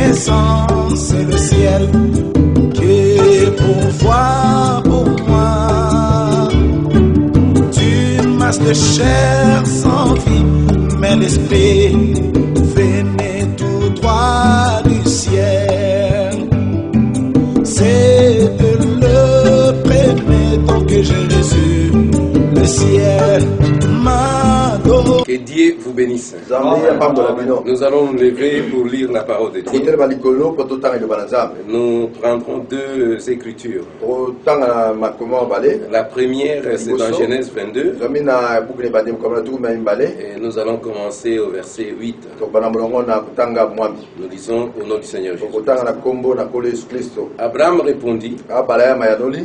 reconnaissance, c'est le ciel qui pourvoit pour moi. Tu masses de chair sans vie, mais l'esprit venait tout droit du ciel. C'est de le premier temps que j'ai reçu le ciel m'a donné. Que Dieu vous bénisse. Nous allons nous lever pour lire la parole de Dieu. Nous prendrons deux écritures. La première, c'est dans Genèse 22. Et nous allons commencer au verset 8. Nous lisons au nom du Seigneur Jésus. Abraham répondit,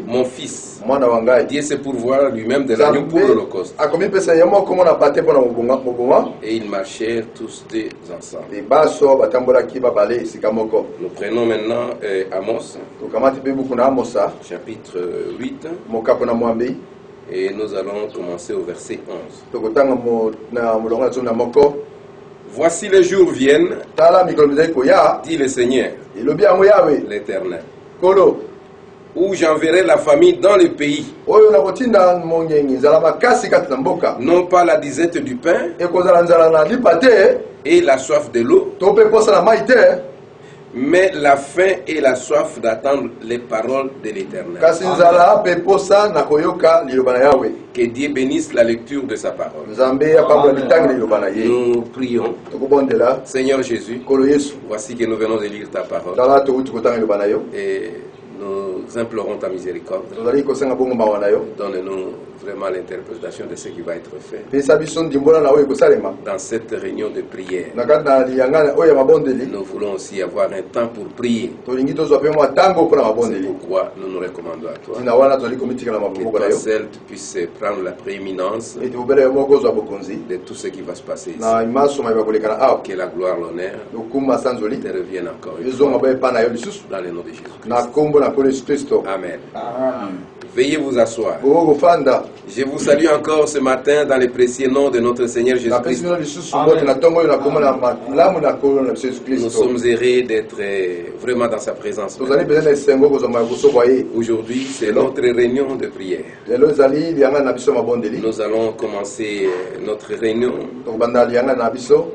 mon fils, Dieu sait pourvoir lui-même de l'agneau pour l'Holocauste. Et ils marchèrent tous deux ensemble. Nous prenons maintenant Amos, chapitre 8, et nous allons commencer au verset 11. Voici les jours viennent, dit le Seigneur, l'Éternel, où j'enverrai la famille dans le pays, non pas la disette du pain et la soif de l'eau, mais la faim et la soif d'attendre les paroles de l'Éternel. Que Dieu bénisse la lecture de sa parole. Nous prions. Seigneur Jésus, voici que nous venons de lire ta parole. Et nous implorons ta miséricorde. Donne-nous vraiment l'interprétation de ce qui va être fait dans cette réunion de prière. Nous voulons aussi avoir un temps pour prier. C'est pourquoi nous nous recommandons à toi. Que toi seul tu puisses prendre la prééminence de tout ce qui va se passer ici. Que la gloire, l'honneur te reviennent encore une fois. Dans le nom de Jésus-Christ. Amen. Veuillez vous asseoir. Je vous salue encore ce matin dans le précieux nom de notre Seigneur Jésus-Christ. Nous sommes heureux d'être vraiment dans sa présence. Aujourd'hui, c'est notre réunion de prière. Nous allons commencer notre réunion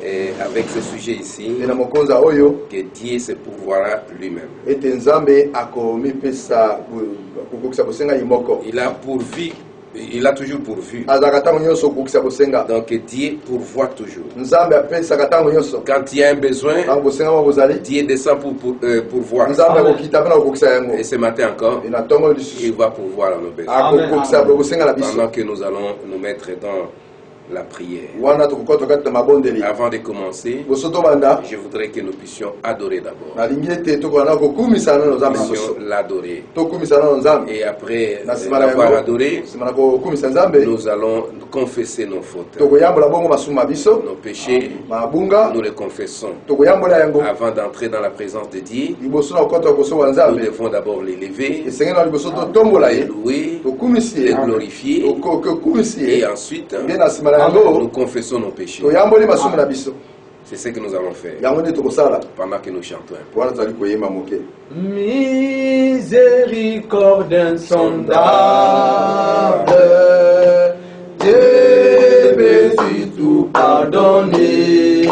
et avec ce sujet ici, que Dieu se pourvoira lui-même. Il a pourvu. Il a toujours pourvu. Donc Dieu pourvoit toujours. Quand il y a un besoin, Dieu descend pour pourvoir. Et ce matin encore, il va pourvoir à nos besoins. Pendant que nous allons nous mettre dans la prière. Avant de commencer, je voudrais que nous puissions adorer d'abord. Nous puissions l'adorer. Et après l'avoir adoré, nous allons confesser nos fautes. Nos péchés, nous les confessons. Avant d'entrer dans la présence de Dieu, nous devons d'abord l'élever, les louer, les glorifier, et ensuite nous confessons nos péchés. C'est ce que nous allons faire pendant que nous chantons. Miséricorde insondable, Dieu peut tout pardonner.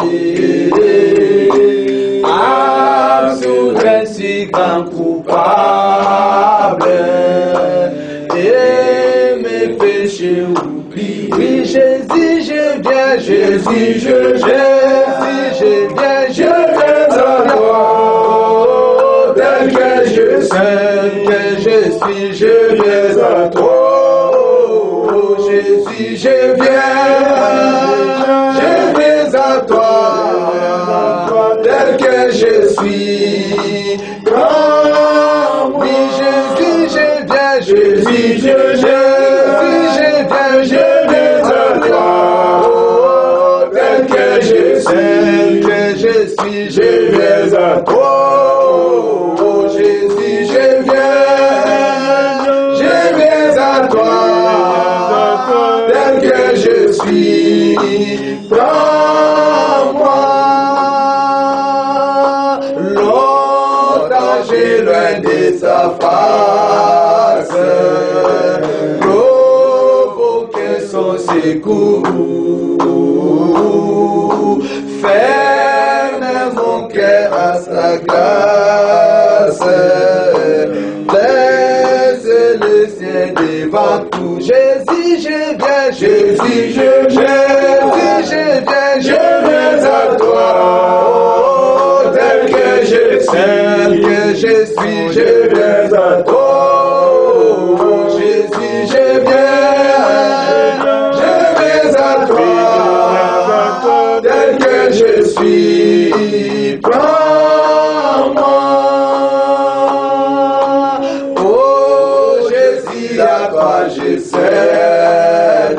Absoudre si grand coupable, et mes péchés oubliés. Oui, Jésus, je viens, Jésus, je viens, je viens à toi. Tel que je suis, je viens à toi. Oh, Jésus, je viens à toi. Tel que je suis, prends-moi. Oui, Jésus, je viens, Jésus, je viens à toi. Oh, tel que je suis, je viens à toi. Oh, Jésus, je viens à toi. Tel que je suis, prends-moi, Lord. sa face, provoquer son secours. Ferme mon cœur à sa grâce, laisse le ciel devant tout. Jésus, je viens, Jésus, je viens, je viens à toi. Oh, tel que je suis, je viens à toi. Oh, Jésus, je viens à toi. Tel que je suis, prends-moi. Oh, Jésus, à toi je cède.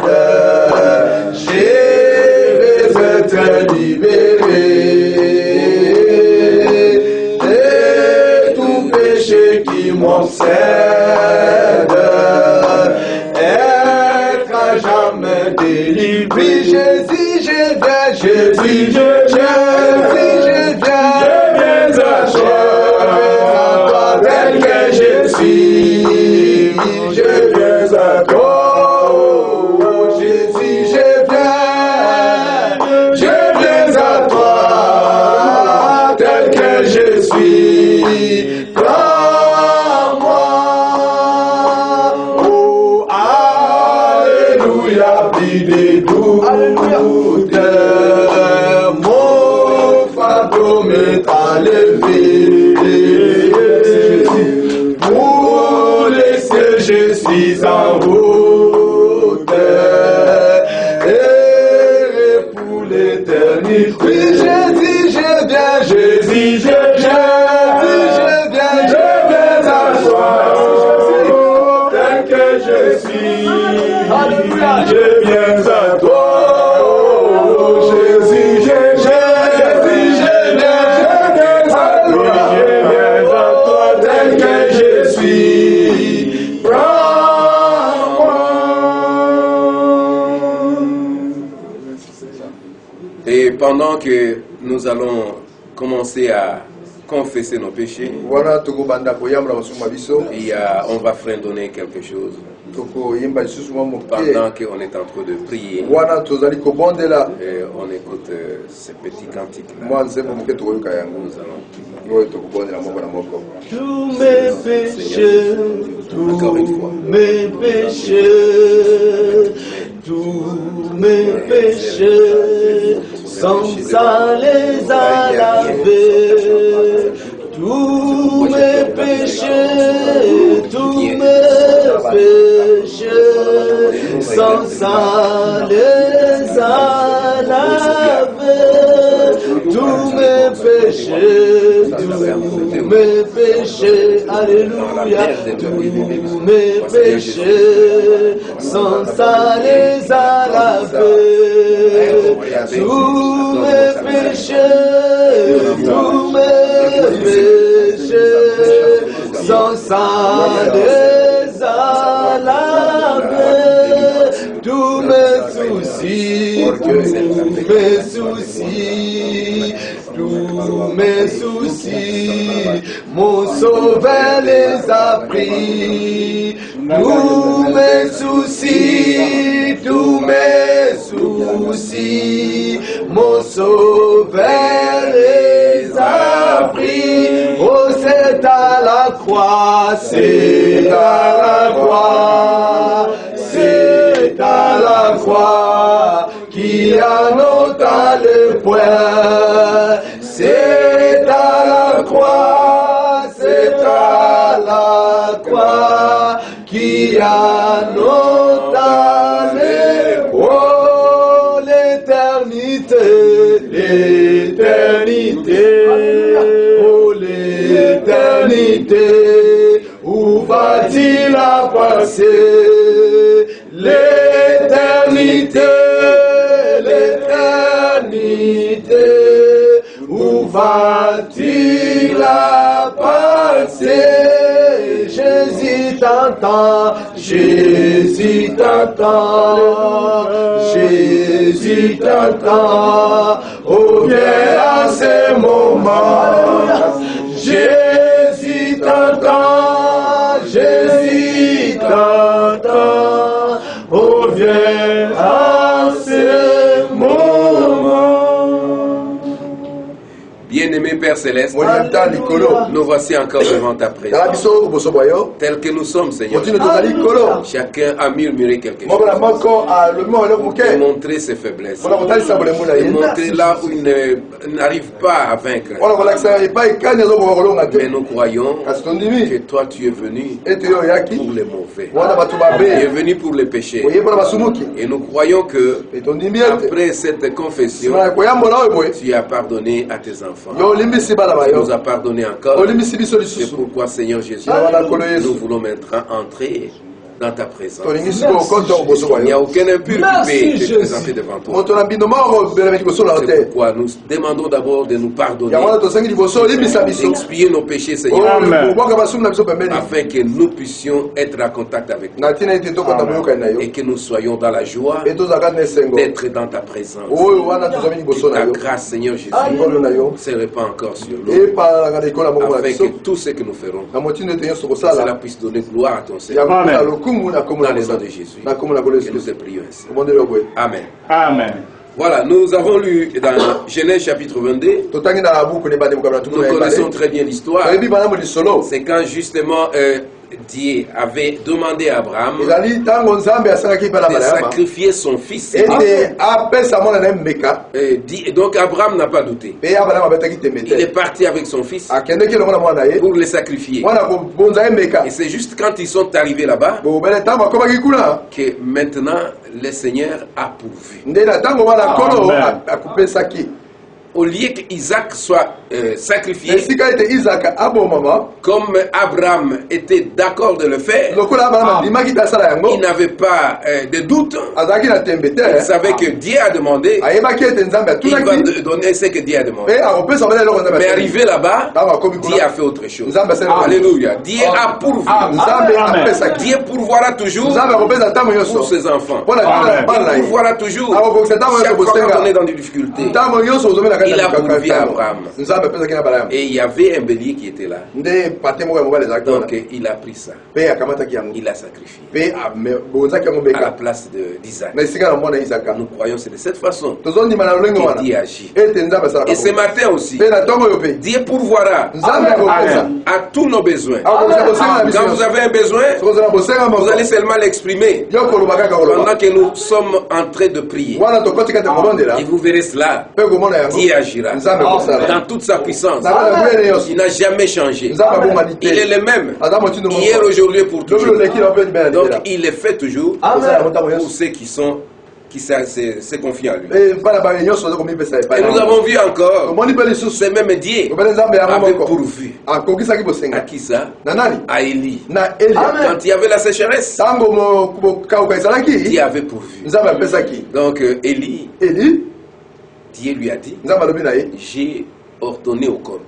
Je vais être libéré de tout péché qui m'obsède. Être à jamais délivré. Jésus, je viens, Jésus, je viens à toi, tel que je suis, je viens à toi. Oh, Jésus, je viens à toi, tel que je suis, prends-moi. Oh, alléluia, plus de doute, mon fantôme est enlevé. Pour les cieux, je suis en route, et pour l'éternité. Jésus, je viens, Jésus, je viens à toi, tel que je suis. Alléluia, je viens à toi. Oh, Jésus, je viens à toi, tel que je suis. Prends-moi. Et pendant que nous allons commencer à confesser nos péchés, on va fredonner quelque chose. Pendant qu'on est en train de prier, on écoute ces petits cantiques-là. Nous allons tous mes péchés, tous mes péchés, sans ça les a lavés. Tous mes péchés, sans ça les a lavés. Tous mes péchés, alléluia. Tous mes péchés, sans ça les a lavés. Tous mes péchés, sans ça les a lavés. Tous mes soucis, mon sauveur les a pris. Tous mes soucis, mon sauveur les a pris. Oh, c'est à la croix, c'est à la croix, c'est à la croix qui annota le point. C'est à la croix, c'est à la croix qui annota le point. L'éternité, oh l'éternité, où va-t-il la passer? L'éternité, où va-t-il la passer? Jésus t'entend, Jésus t'entend, Jésus t'entend. Oh, viens à ce moment, Jésus t'entend. Bien-aimé Père Céleste, nous voici encore devant ta présence. Tel que nous sommes, Seigneur. Chacun a murmuré quelque chose. Et montrer ses faiblesses. Et montrer là où il n'arrive pas à vaincre. Mais nous croyons que toi tu es venu pour les mauvais. Tu es venu pour les péchés. Et nous croyons que après cette confession, tu as pardonné à tes enfants. Tu nous as pardonné encore. C'est pourquoi, Seigneur Jésus, nous voulons maintenant entrer dans ta présence. Il n'y a aucun impur qui peut te présenter devant toi. C'est pourquoi nous demandons d'abord de nous pardonner, d'expier nos péchés, Seigneur, afin que nous puissions être en contact avec toi et que nous soyons dans la joie d'être dans ta présence. Que ta grâce, Seigneur Jésus, se répand encore sur nous, afin que tout ce que nous ferons, cela puisse donner gloire à ton Seigneur. Dans les noms de Jésus. Et nous te prions ainsi. Amen. Amen. Voilà, nous avons lu dans Genèse chapitre 22. Nous connaissons très bien l'histoire. C'est quand justement Dieu avait demandé à Abraham de sacrifier son fils. Donc Abraham n'a pas douté. Il est parti avec son fils pour le sacrifier. Et c'est juste quand ils sont arrivés là-bas que maintenant le Seigneur a pourvu. Au lieu qu'Isaac soit sacrifié, comme Abraham était d'accord de le faire, il n'avait pas de doute. Il savait que Dieu a demandé, il va donner ce que Dieu a demandé. Mais arrivé là-bas, Dieu a fait autre chose. Alléluia. Dieu a pourvu. Dieu pourvoira toujours pour ses enfants. Il pourvoira toujours chaque fois qu'on est dans des difficultés. Il a pourvu à Abraham. Et il y avait un bélier qui était là. Donc il a pris ça. Il a sacrifié à la place d'Isaac. Nous croyons que c'est de cette façon que Dieu agit. Et ce matin aussi, Dieu pourvoira à tous nos besoins. Quand vous avez un besoin, vous allez seulement l'exprimer pendant que nous sommes en train de prier. Et vous verrez cela. Dieu agira dans toute sa puissance. Il n'a jamais changé. Il est le même hier, aujourd'hui et pour toujours. Donc il le fait toujours pour ceux qui se confient en lui. Et nous avons vu encore ce même Dieu avait pourvu. À qui ça? À Élie. Quand il y avait la sécheresse, Dieu avait pourvu. Donc Élie, Dieu lui a dit, j'ai ordonné au corbeau.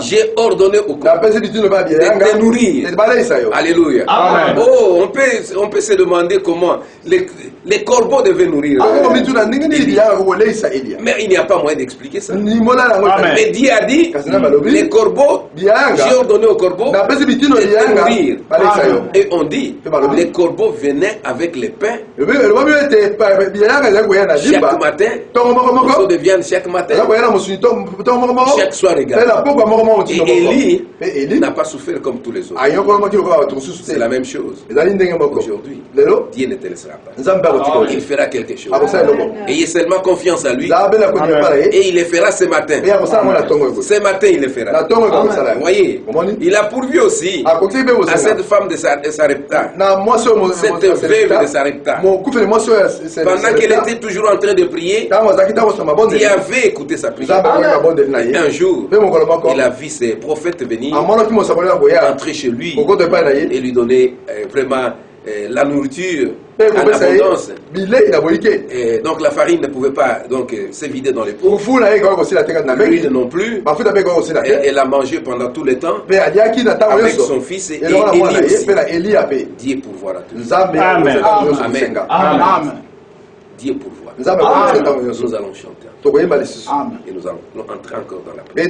J'ai ordonné au corbeau de te nourrir. Alléluia. Amen. Oh, on peut se demander comment les corbeaux devaient nourrir. Mais il n'y a pas moyen d'expliquer ça. Mais Dieu a dit, les corbeaux, j'ai ordonné aux corbeaux de te nourrir. Et on dit, les corbeaux venaient avec les pains chaque matin, morceaux de viande chaque matin, chaque soir également. Et Élie n'a pas souffert comme tous les autres. C'est la même chose. Aujourd'hui, Dieu ne te laissera pas. Il fera quelque chose. Ayez seulement confiance en lui. Et il le fera ce matin. Ce matin, il le fera. Vous voyez, il a pourvu aussi à cette femme de Sarepta, cette veuve de Sarepta. Pendant qu'elle était toujours en train de prier, il avait écouté sa prière. Un jour, il a vu ses prophètes venir, entrer chez lui et lui donner vraiment la nourriture en abondance. Et donc la farine ne pouvait pas se vider dans les pots. L'huile non plus. Elle a mangé pendant tout le temps avec son fils et Élie aussi. Dieu pourvoira tout. Amen. Amen. Dieu pourvoira. Nous allons chanter. Et nous allons entrer encore dans la prière.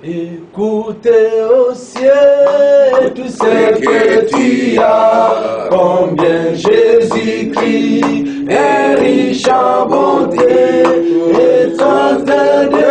Écoutez au ciel tout ce que tu as, combien Jésus-Christ est riche en bonté et sans de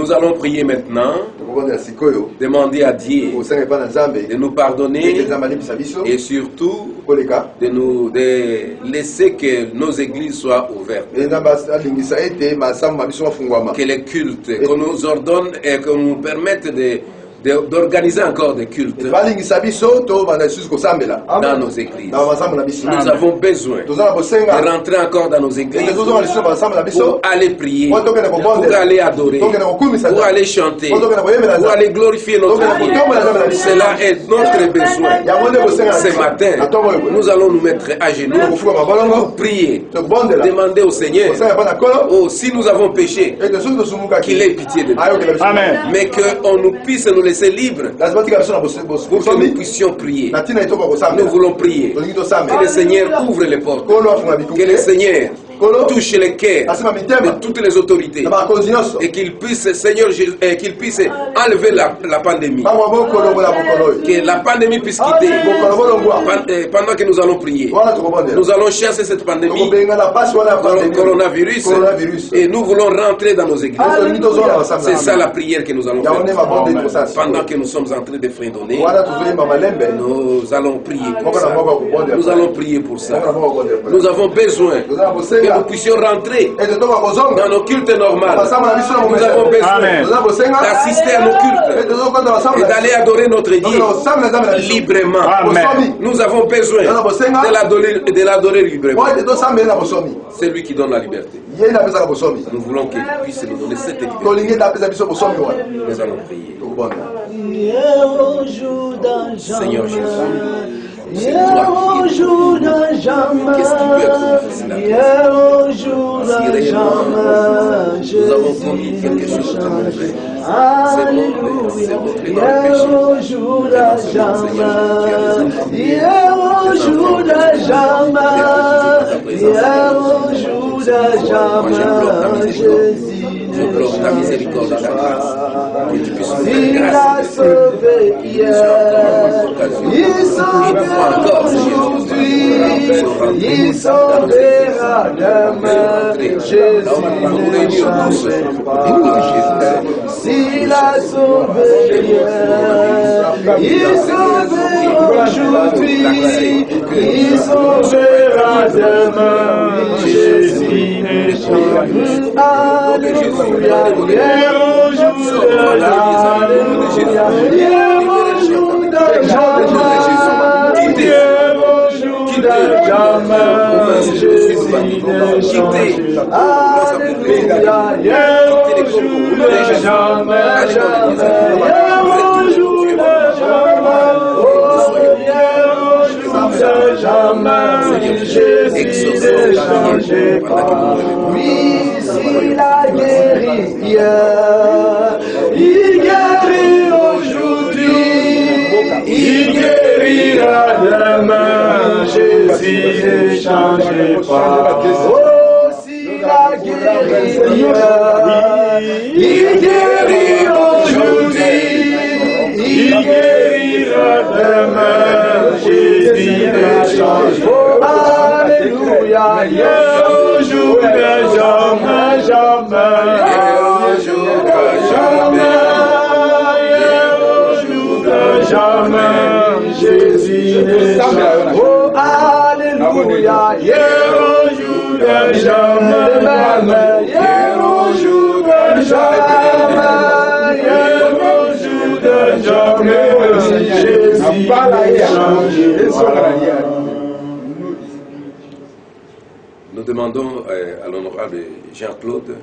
Nous allons prier maintenant, demander à Dieu de nous pardonner et surtout de laisser que nos églises soient ouvertes. Que les cultes, qu'on nous ordonne et qu'on nous permette d'organiser encore des cultes dans nos églises. Nous avons besoin de rentrer encore dans nos églises pour aller prier, pour aller adorer, pour aller chanter, pour aller glorifier notre Dieu. Cela est notre besoin. Ce matin, nous allons nous mettre à genoux pour prier, demander au Seigneur, si nous avons péché, qu'il ait pitié de nous. Amen. Mais qu'on nous puisse nous laisser libres pour que nous puissions prier. Nous voulons prier. Que le Seigneur ouvre les portes. Que le Seigneur touche les cœurs de toutes les autorités et qu'il puisse, Seigneur Jésus, qu'il puisse enlever la pandémie. Que la pandémie puisse quitter pendant que nous allons prier. Nous allons chasser cette pandémie, coronavirus, et nous voulons rentrer dans nos églises. C'est ça la prière que nous allons faire. Pendant que nous sommes en train de fredonner, nous allons prier pour ça. Nous allons prier pour ça. Nous avons besoin que nous puissions rentrer dans nos cultes normales. Nous avons besoin d'assister à nos cultes et d'aller adorer notre Dieu librement. Nous avons besoin de l'adorer librement. C'est lui qui donne la liberté. Nous voulons qu'il puisse nous donner cette liberté. Nous allons prier. Seigneur Jésus, c'est toi qui es. Qu'est-ce qui peut être difficile à toi? Si réellement nous avons commis quelque chose de mauvais, c'est montré dans le péché. Je bloque ta miséricorde et ta grâce. Que tu puisses nous faire grâce. Il sauvera aujourd'hui, il sauvera demain. Jésus ne change pas. S'il a sauvé hier, il sauvera aujourd'hui, il sauvera demain. Jésus ne change pas. Alléluia, hier au jour de l'Alléluia, hier au jour de jamais, hier au jour de jamais, Jésus ne change. Alléluia, hier au jour de jamais, hier au jour de jamais, oh, hier au jour de jamais, Jésus ne change pas. Oui, s'il a guéri hier, il guérit aujourd'hui, il guérira demain, Jésus ne change pas. Oh, s'il a guéri hier, il guérit aujourd'hui, il guérira demain, Jésus ne change pas. Alléluia, hier au jour de jamais, jamais, hier au jour de jamais, hier au jour de jamais, Jésus ne change pas. Oh, alléluia, hier au jour de jamais, hier au jour de jamais, hier au jour de jamais, Jésus ne change pas. Nous demandons à l'honorable Jean-Claude.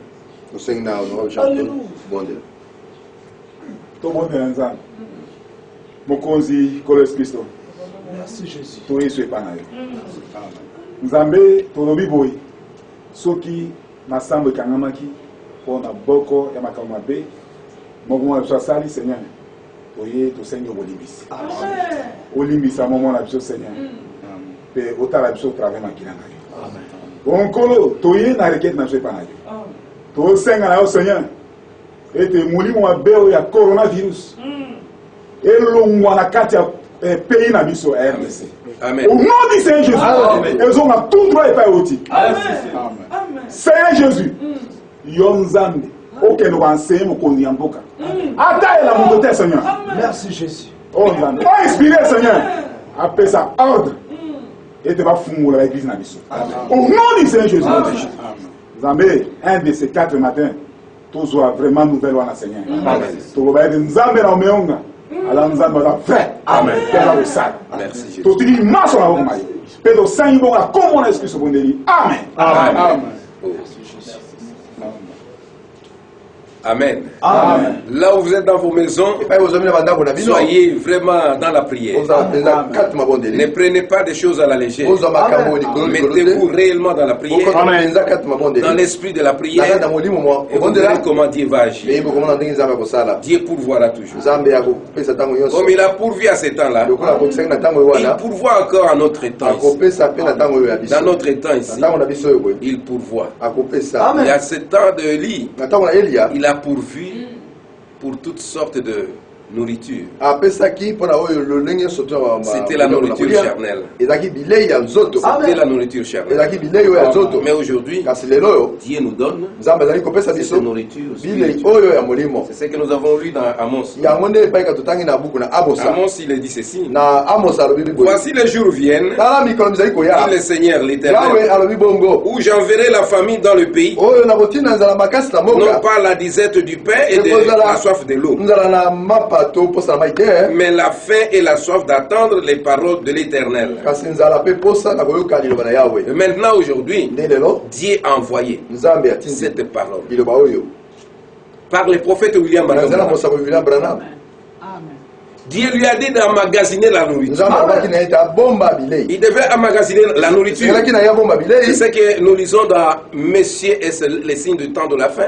Merci Jésus. Nzambe tolobi boy soki masambo kangamaki pona boko ya makambo mabe momo na sali Seigneur toye to Seigneur bolimbisi olimbisa momo na biso Seigneur pe otala biso travers makina na yo amen onkolo toye na requête na biso pa na yo to senga na yo Seigneur ete mulimo mabe ya coronavirus elongwa na kati ya pays na biso RDC. Amen. Au nom du Seigneur Jésus, elles ont tout droit et pas outil. Amen. Seigneur Jésus, Yonzambe, Ok, nous enseignons mon Konyamboka. Attaque la montée, Seigneur. Merci Jésus. Oh, Nzambe. Pas inspiré, Seigneur. Appelle ça ordre. Et tu vas foutre l'église dans l'issue. Au nom du Seigneur Jésus. Nzambe, un de ces 4 matins, tout soit vraiment nouvelle à la Seigneur. Tout va être Nzambe dans le monde. Alors Nzambe va vrai. Amen. Merci Jésus. Tout dit, masse la roue. Pedro Saint, bon, comme on esprit sur mon délit. Amen. Amen. Amen. Amen. Là où vous êtes dans vos maisons, soyez vraiment dans la prière. Ne prenez pas des choses à la légère. Mettez-vous réellement dans la prière, dans l'esprit de la prière, et vous verrez comment Dieu va agir. Dieu pourvoira toujours. Comme il a pourvu à ce temps-là, il pourvoit encore à notre temps ici. Dans notre temps ici, il pourvoit. Il y a ce temps de lit, il a pourvu pour toutes sortes de nourriture. C'était la nourriture charnelle. C'était la nourriture charnelle. Mais aujourd'hui, Dieu nous donne cette nourriture spirituelle. C'est ce que nous avons lu dans Amos. Amos, il dit ceci. Voici les jours viennent, dit le Seigneur l'Éternel, où j'enverrai la famine dans le pays, non pas la disette du pain et de la soif de l'eau, mais la faim et la soif d'attendre les paroles de l'Éternel. Et maintenant, aujourd'hui, Dieu a envoyé cette parole par le prophète William Branham. Dieu lui a dit d'emmagasiner la nourriture. Il devait emmagasiner la nourriture. C'est ce que nous lisons dans Messieurs et les signes du temps de la fin.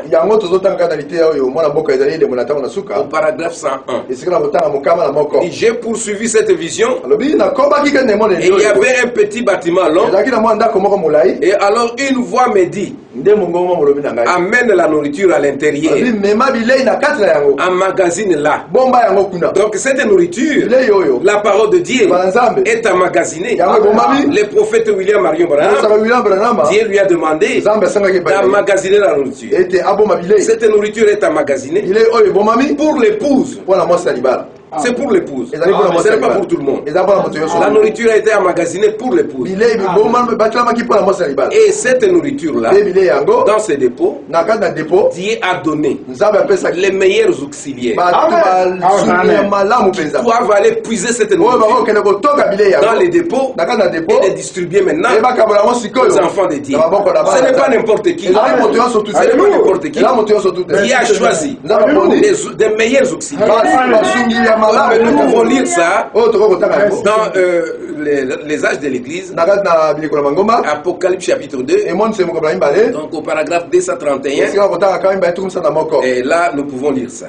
Au paragraphe 101. Et j'ai poursuivi cette vision. Et il y avait un petit bâtiment long. Et alors une voix me dit, amène la nourriture à l'intérieur. Emmagasine-la. Donc cette nourriture, la parole de Dieu est emmagasinée. Le prophète William Marion Branham, Dieu lui a demandé d'emmagasiner la nourriture. Cette nourriture est emmagasinée pour l'épouse. C'est pour l'épouse. Ce n'est pas pour tout le monde. La nourriture a été emmagasinée pour l'épouse. Et cette nourriture-là, dans ce dépôt, Dieu a donné les meilleurs auxiliaires qui doivent aller puiser cette nourriture dans les dépôts et les distribuer maintenant aux enfants de Dieu. Ce n'est pas n'importe qui. Ce n'est pas n'importe qui. Dieu a choisi des meilleurs auxiliaires. Nous pouvons lire ça dans les âges de l'Église, Apocalypse chapitre 2, donc au paragraphe 231, et là nous pouvons lire ça.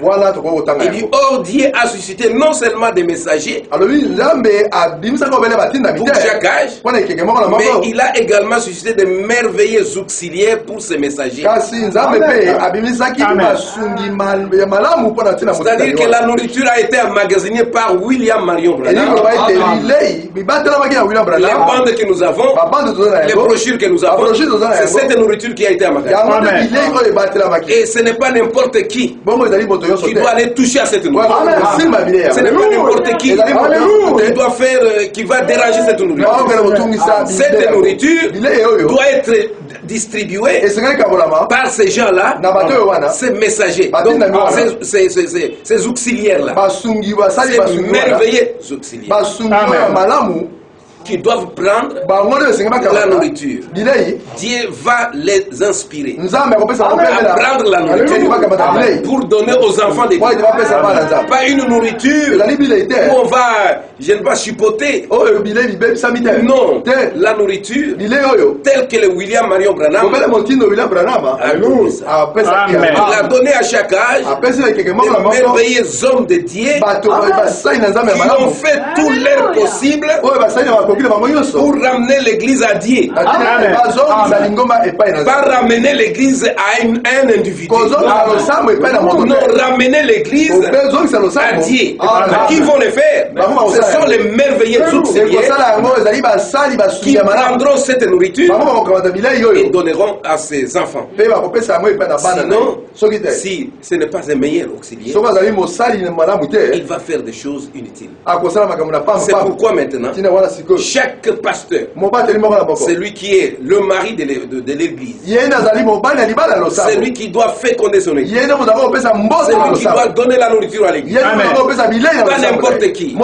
Il dit, or Dieu a suscité non seulement des messagers pour chaque âge, mais il a également suscité des merveilleux auxiliaires pour ces messagers. C'est-à-dire que la nourriture a été emmagasinée par William Marion Branham. Les bandes que nous avons, les brochures que nous avons, c'est cette nourriture qui a été emmagasinée. Et ce n'est pas n'importe qui doit aller toucher à cette nourriture. Ce n'est pas n'importe qui doit faire, qui va déranger cette nourriture. Cette nourriture doit être distribuée par ces gens-là, ces messagers, ces auxiliaires-là, ces merveilleux auxiliaires qui doivent prendre la nourriture. Dieu va les inspirer à prendre la nourriture pour donner aux enfants de Dieu. Pas une nourriture où on va, je ne vais pas chipoter. Non, la nourriture telle que le William Marion Branham a donné à chaque âge des merveilleux hommes de Dieu qui ont fait tout leur possible pour ramener l'église à Dieu. Pas ramener l'église à un individu. Non, ramener l'église à Dieu. Qui vont le faire? Ce sont les merveilleux successeurs qui prendront cette nourriture et donneront à ses enfants. Sinon, si ce n'est pas un meilleur auxiliaire, il va faire des choses inutiles. C'est pourquoi maintenant, chaque pasteur, c'est lui qui est le mari de l'église, c'est lui qui doit féconder son église, c'est lui qui doit donner la nourriture à l'église. Pas n'importe qui.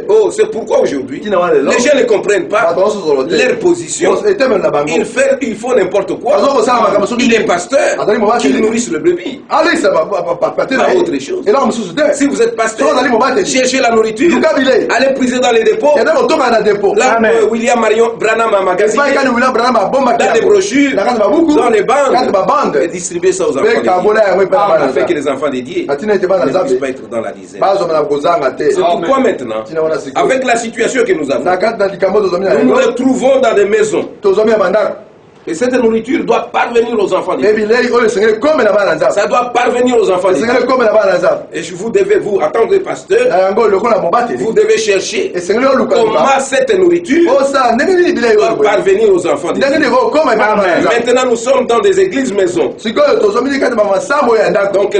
Oh, c'est pourquoi aujourd'hui, les gens ne comprennent pas leur position. Ils font n'importe quoi. Il est pasteur, qu'il nourrisse le brebis. Pas autre chose. Si vous êtes pasteur, cherchez la nourriture, allez puiser dans les dépôts. Là, William Marion Branham a magasiné, dans les brochures, dans les bandes, et distribuer ça aux enfants de Dieu, afin que les enfants de Dieu ne puissent pas être dans la dizaine. C'est pourquoi maintenant, avec la situation que nous avons, nous nous retrouvons dans des maisons. Et cette nourriture doit parvenir aux enfants de Dieu. Ça doit parvenir aux enfants de Dieu. Et vous devez vous attendre, pasteur. Vous devez chercher comment cette nourriture doit parvenir aux enfants de Dieu. Maintenant, nous sommes dans des églises maisons. Donc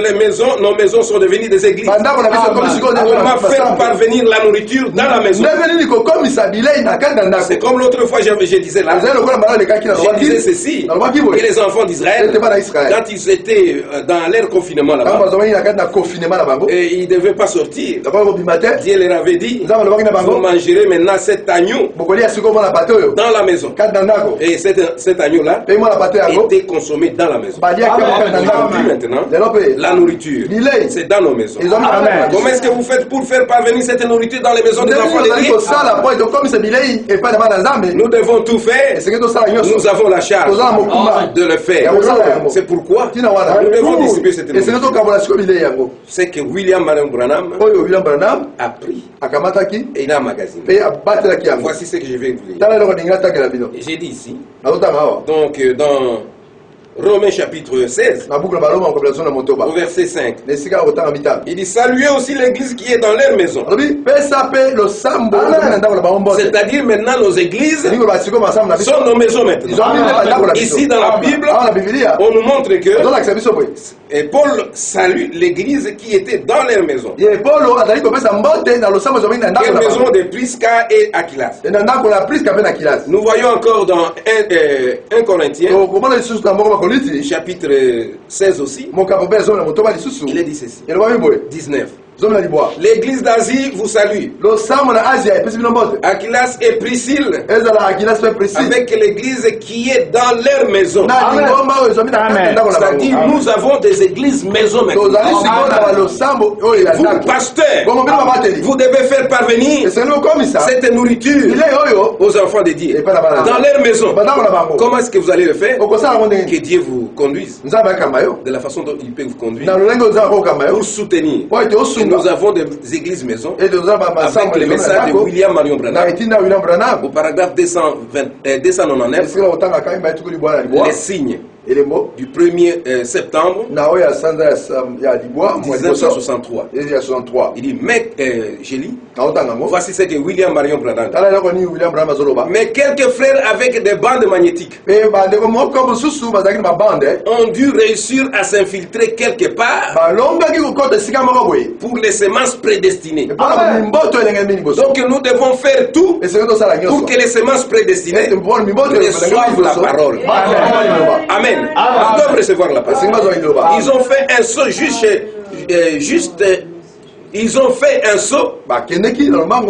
nos maisons sont devenues des églises. Comment faire parvenir la nourriture dans la maison? C'est comme l'autre fois, je disais là. Je disais ceci, que les enfants d'Israël, quand ils étaient dans leur confinement là-bas, et ils ne devaient pas sortir, Dieu leur avait dit, vous mangerez maintenant cet agneau dans la maison. Et cet agneau-là était consommé dans la maison. Aujourd'hui maintenant, la nourriture, c'est dans nos maisons. Comment est-ce que vous faites pour faire parvenir cette nourriture dans les maisons des enfants de Dieu? Nous devons tout faire. Nous avons la charge de le faire. C'est pourquoi nous devons distribuer cette nourriture. C'est que William Marion Branham a pris et il a magasiné. Voici ce que je vais vous dire. J'ai dit ici, donc dans Romains chapitre 16, au verset 5, il dit: saluez aussi l'église qui est dans leur maison. C'est-à-dire maintenant nos églises sont nos maisons maintenant. Ici dans la Bible, on nous montre que et Paul salue l'église qui était dans leur maison. Quelle maison de Prisca et Aquilas. Nous voyons encore dans 1 Corinthiens chapitre 16 aussi, il est dit ceci, 19. L'église d'Asie vous salue. Aquilas et Priscille, avec l'église qui est dans leur maison. C'est-à-dire, nous avons des églises maisons maintenant. Vous, pasteurs, vous devez faire parvenir cette nourriture aux enfants de Dieu dans leur maison. Comment est-ce que vous allez le faire? Que Dieu vous conduise de la façon dont il peut vous conduire pour soutenir. Nous avons des églises maisons avec le message de William Marion Branham au paragraphe 299, les signes du 1er septembre 1963. Il dit, mec, j'ai lu, voici ce que William Marion Branham dit. Mais quelques frères avec des bandes magnétiques ont dû réussir à s'infiltrer quelque part pour les semences prédestinées. Donc nous devons faire tout pour que les semences prédestinées reçoivent la parole. Amen. Ils doivent recevoir la parole. Ils ont fait un saut ils ont fait un saut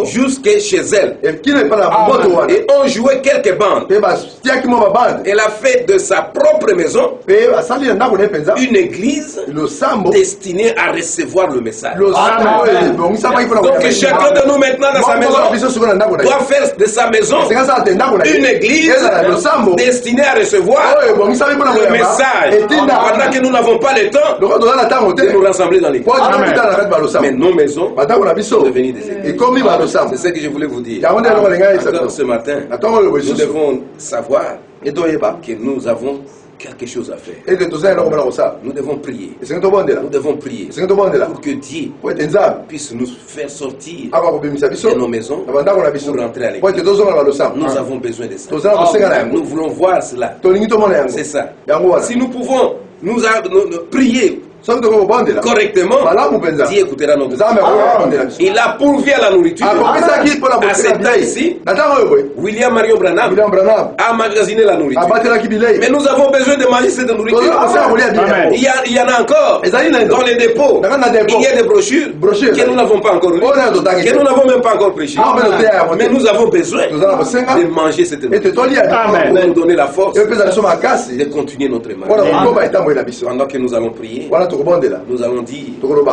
jusque chez elle. Et ont joué quelques bandes. Elle a fait de sa propre maison une église destinée à recevoir le message. Donc chacun de nous maintenant dans sa maison doit faire de sa maison une église destinée à recevoir le message. Pendant que nous n'avons pas le temps de nous rassembler dans l'église. Mais non nos maisons sont devenues des églises. C'est ce que je voulais vous dire. Encore ce matin, nous devons savoir que nous avons quelque chose à faire. Nous devons prier. Nous devons prier pour que Dieu puisse nous faire sortir de nos maisons pour rentrer à l'église. Nous avons besoin de ça. Nous voulons voir cela. C'est ça. Si nous pouvons nous prier correctement, Dieu écoutera notre prière. Il a pourvu à la nourriture. À cet temps ici, William Marion Branham a magasiné la nourriture. Mais nous avons besoin de manger cette nourriture. Il y en a encore dans les dépôts. Il y a des brochures que nous n'avons pas encore lues, que nous n'avons même pas encore prêchées. Mais nous avons besoin de manger cette nourriture pour nous donner la force de continuer notre marche. Pendant que nous allons prier, nous allons dire,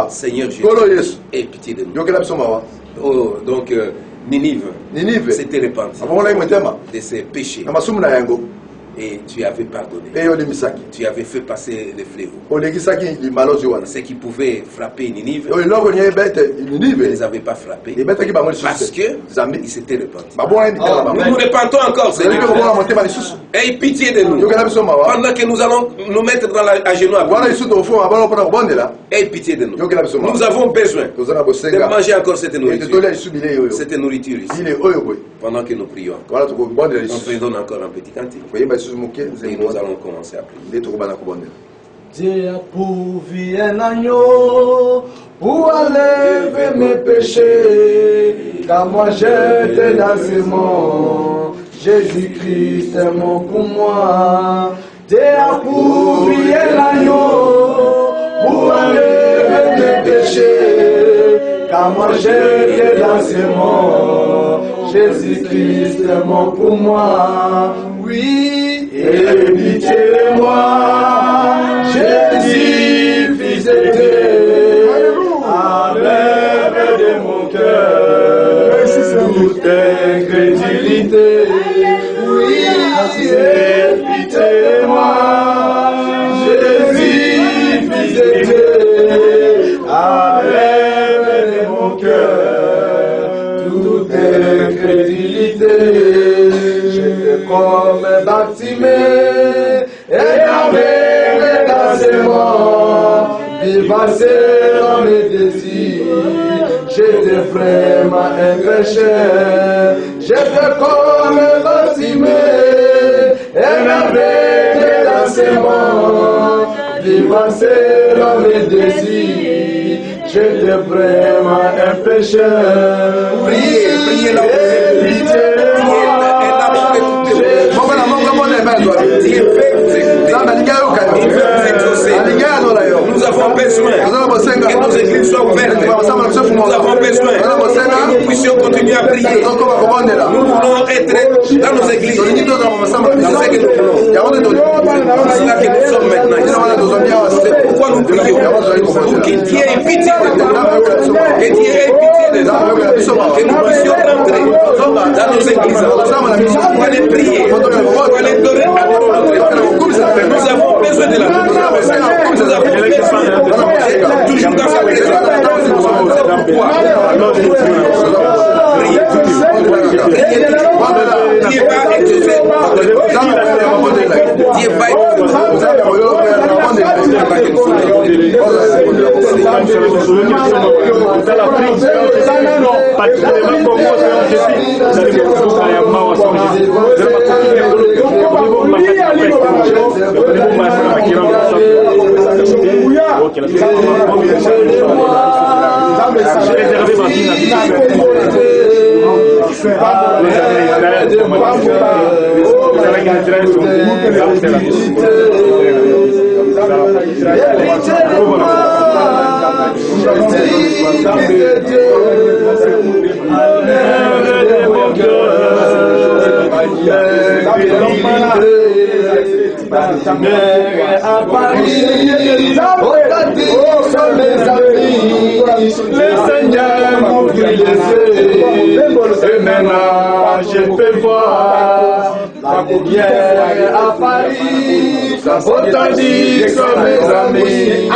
Seigneur Jésus, aie pitié de nous. Oh, donc Ninive s'était répandue de ses péchés. Et tu avais pardonné. Tu avais fait passer les fléaux. Ce qui pouvait frapper Ninive, ne les avait pas frappés parce qu'ils s'étaient répandus. Nous nous répandons encore, Seigneur. Aie pitié de nous. Pendant que nous allons nous mettre à genoux à prier. Aie pitié de nous. Nous avons besoin de manger encore cette nourriture ici. Pendant que nous prions encore. On se donne encore un petit cantique. Et nous allons commencer à prier. Dieu a pourvu un agneau pour enlever mes péchés, car moi j'étais dans ce monde. Jésus-Christ est mort pour moi. Dieu a pourvu un agneau pour enlever mes péchés, car moi j'étais dans ce monde. Jésus-Christ est mort pour moi. Oui, et pitié de moi, Jésus, fils de Dieu, enlève de mon cœur toute incrédulité. Oui, et pitié de moi, Jésus, fils de Dieu, enlève de mon cœur toute incrédulité. J'étais comme baptisé et avec l'enseignement, vivacé dans mes désirs. J'étais vraiment un pécheur. J'étais comme baptisé et avec l'enseignement, vivacé dans mes désirs. J'étais vraiment un pécheur. Priez la nous avons besoin que nos églises soient ouvertes. Nous avons besoin que nous puissions continuer à prier. Nous voulons être dans nos églises. C'est ce que nous voulons. C'est cela que nous sommes maintenant. C'est pourquoi nous prions. Pour qu'il Dieu ait pitié de nous. Que Dieu ait pitié de nous. Que nous puissions rentrer dans nos églises. Pour aller prier. Pour aller donner à notre Dieu. Nous avons besoin de la nous avons besoin toujours dans sa présence. C'est pourquoi Dieu va exaucer. Dieu va Ta mère à Paris, mes amis, le Seigneur m'a ouvert les yeux, et maintenant je peux voir la paupière à Paris. Autant dit que mes amis,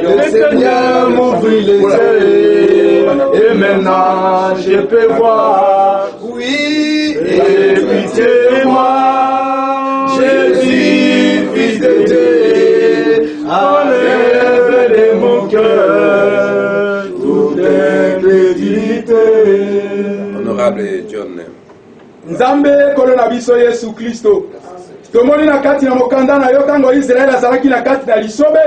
le Seigneur m'ouvre les yeux, et maintenant je peux voir, oui, et pitié-moi, Jésus, fils de Dieu, enlève de mon cœur toute incrédulité. Honorable John. Nzambe kolona biso Yesu Kristo. Tomoni na kati na mokanda na yo tango Israel azalaki na kati na lisobe.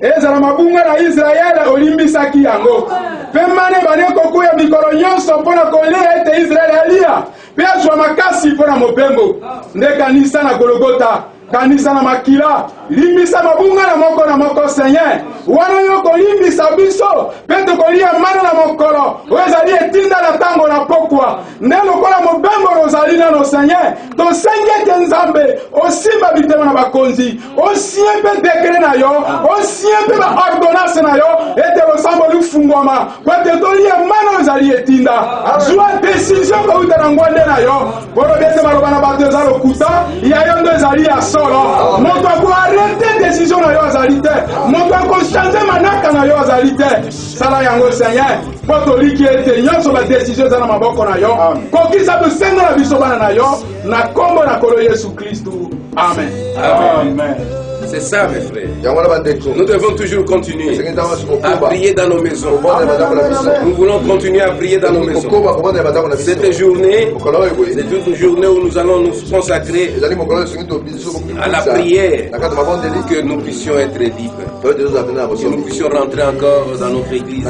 Ezala mabunga na Israel olimbisaki yango. Pe mane bane kokuya mikolo nyonso mpona kolia ete Israel alia. Pe azwa makasi mpona mopembo. Nde kanisa na Golgota. Kanisa na makila. Limbisa mabunga na moko Seigneur. Wana yo kolimbisa biso. Pe tokolia mana na mokolo. Wezali etinda na tango na pokwa. Nde lokola mopembo rozali na no Seigneur. To sengete Nzambe. Osimba bitema na bakonzi. Osiempe dekre na yo. Osiempe ba ordonnance na yo. Ete losambo lufungwama. Kwa te tolia mana wezali etinda. Zwa decision kwa uta na ngwande na yo. Boro bete baloba na bato ezalo kuta. Ya yo ndo ezali ya solo. Moto ako arrêter décision na yo azali te. Moto ako changer manaka na yo azali te. Sala yango Seigneur. Poto liki ete nyonso ba décision za na maboko na yo. Kokisa busenga na biso bana na yo. Na kombo na kolo Yesu Kristo. Amen. Amen. C'est ça, mes frères. Nous devons toujours continuer à prier dans nos maisons. Nous voulons continuer à prier dans nos maisons. Cette journée, c'est une journée où nous allons nous consacrer à la prière, que nous puissions être libres, que nous puissions rentrer encore dans notre église,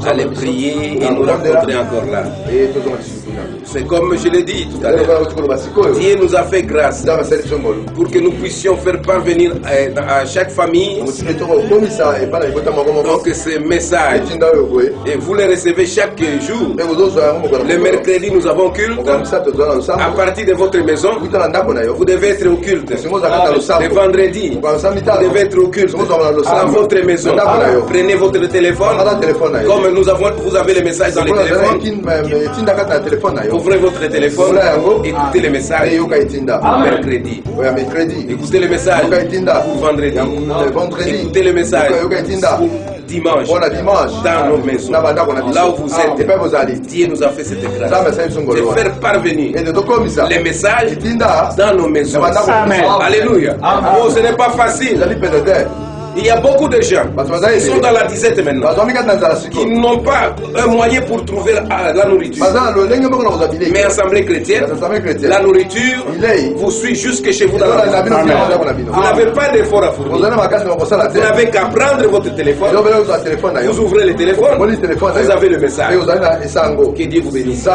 aller prier et nous rencontrer encore là. C'est comme je l'ai dit tout à l'heure. Dieu nous a fait grâce pour que nous puissions faire parvenir à chaque famille donc ces messages, et vous les recevez chaque jour. Le mercredi nous avons culte. À partir de votre maison vous devez être au culte. Le vendredi vous devez être au culte à votre maison. Prenez votre téléphone, comme vous avez les messages dans les téléphones. Ouvrez votre téléphone, écoutez les messages mercredi, écoutez les messages pour vendredi, écoutez les messages pour dimanche dans nos maisons. Là où vous êtes, Dieu nous a fait cette grâce de faire parvenir les messages dans nos maisons. Amen. Alléluia. Oh, ce n'est pas facile. Il y a beaucoup de gens qui sont dans la disette maintenant, qui n'ont pas un moyen pour trouver la nourriture. Mais Assemblée chrétienne, la nourriture vous suit jusque chez vous dans la maison. Vous n'avez pas d'effort à fournir. Vous n'avez qu'à prendre votre téléphone, vous ouvrez le téléphone, vous avez le message. Que Dieu vous bénisse.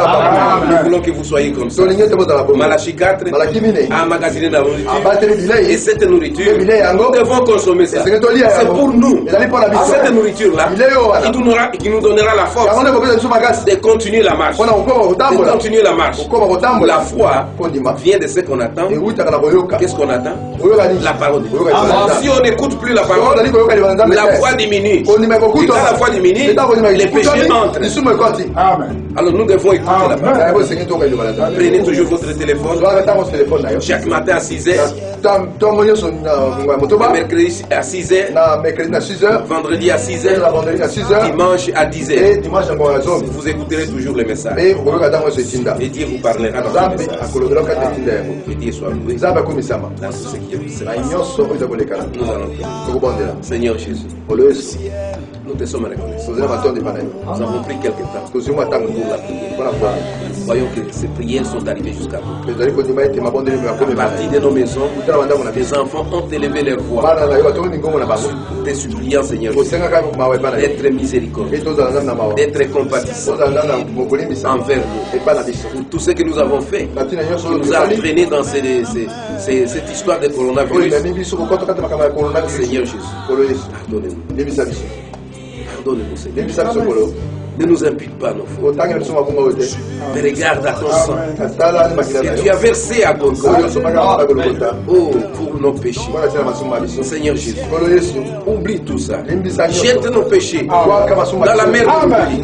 Nous voulons que vous soyez comme ça. Malachie 4 a emmagasiné la nourriture. Et cette nourriture, nous devons consommer ça. C'est pour nous. Cette nourriture-là qui nous donnera la force de continuer la marche. De continuer la marche. La foi vient de ce qu'on attend. Qu'est-ce qu'on attend? La parole de Dieu. Si on n'écoute plus la parole, la foi diminue. Et quand la foi diminue, les péchés entrent. Alors nous devons écouter la parole. Prenez toujours votre téléphone. Chaque matin à 6h. Mercredi à 6h. Vendredi à 6h. Dimanche à 10h. Vous écouterez toujours les messages. Et Dieu vous parlera dans les messages. Que Dieu soit loué dans tout ce qui est fait. Nous allons prier. Seigneur Jésus, nous te sommes reconnaissants. Nous avons pris quelques temps pour la prière. Voyons que ces prières sont arrivées jusqu'à nous. À partir de nos maisons, les enfants ont élevé leur voix, te suppliant, Seigneur, d'être miséricordieux, d'être compatissant envers nous. Pour tout ce que nous avons fait, qui nous a entraînés dans cette histoire de coronavirus. Seigneur Jésus, pardonnez-nous. Pardonnez-nous, Seigneur. Ne nous impute pas nos fautes. Mais regarde à ton sang que tu as versé à Golgotha. Oh, pour nos péchés. Seigneur Jésus, oublie tout ça. Jette nos péchés dans la mer de l'oubli.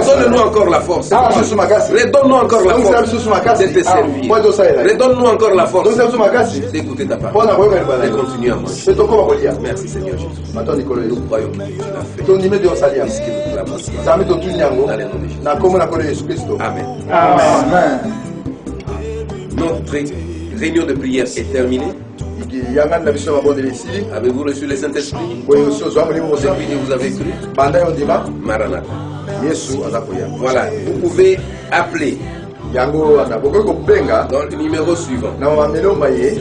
Redonne-nous encore la force. Redonne-nous encore la force de te servir. Redonne-nous encore la force d'écouter ta parole. Et continuer à manger. Merci Seigneur Jésus. Nous croyons que tu l'as fait. Puisque nous clamons. Amen. Amen. Notre réunion de prière est terminée. Avez-vous reçu le Saint-Esprit? Celui que vous avez cru? Maranatha. Voilà, vous pouvez appeler dans le numéro suivant.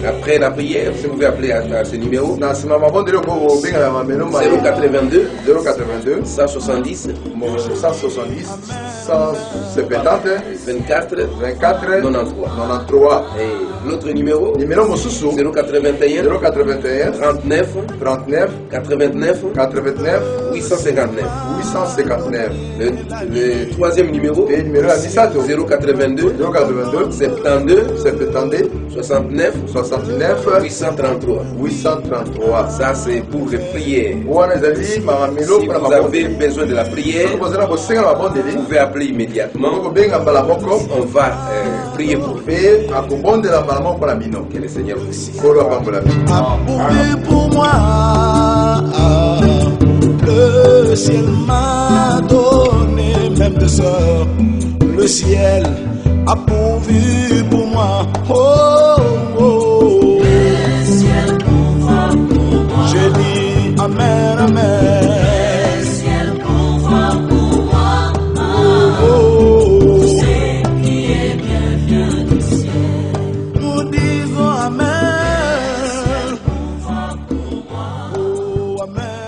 Après la prière, vous pouvez appeler à ce numéro 082 170 24 93. Et l'autre numéro 081 39 89 859. Le troisième numéro 082 72 69 833. Ça c'est pour les prières. Si vous avez besoin de la prière, vous pouvez appeler immédiatement. On va prier pour vous. Que le Seigneur vous bénisse. Pour moi, le ciel m'a donné même de sort. Le ciel a pourvu pour moi. Oh, oh. Le ciel pourvoit pour moi. J'ai dit amen, amen. Le ciel pourvoit pour moi. Oh, oh. Tout ce qui est bien vient du ciel. Nous disons amen. Le ciel pourvoit pour moi. Oh, amen.